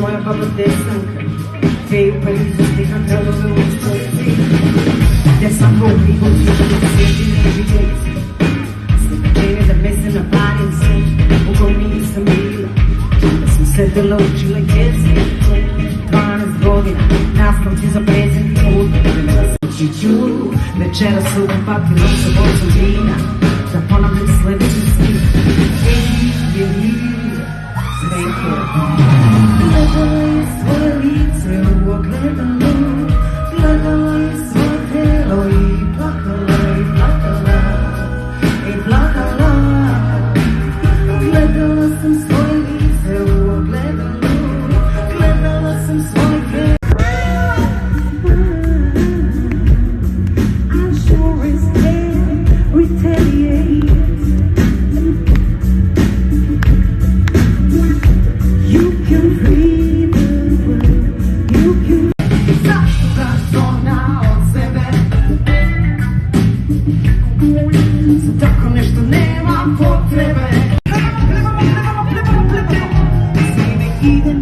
moja baba Desanka, te u Parizu stigam gradove u stolici. Ja sam Bog i Bog sličan sjeti nevidjelice. Slika čine da me se naparim sve, u kom nisam bila. Da sam sedela, učila jeziku, 12 godina, nastavci za prezent put. Vremena sam čiću, večera su upatila sa bocom vina. Da ponavljam sledeći stil, sve je gledala je svoje lice u ogledalu, gledala je svoje telo i plakala, i plakala, i plakala. Gledala sam svoje lice u ogledalu, gledala sam svoje telo. I sure as hell retaliate. You can breathe the world, you can. Zašto zona od sebe, za tako nešto nema potrebe. Zime ide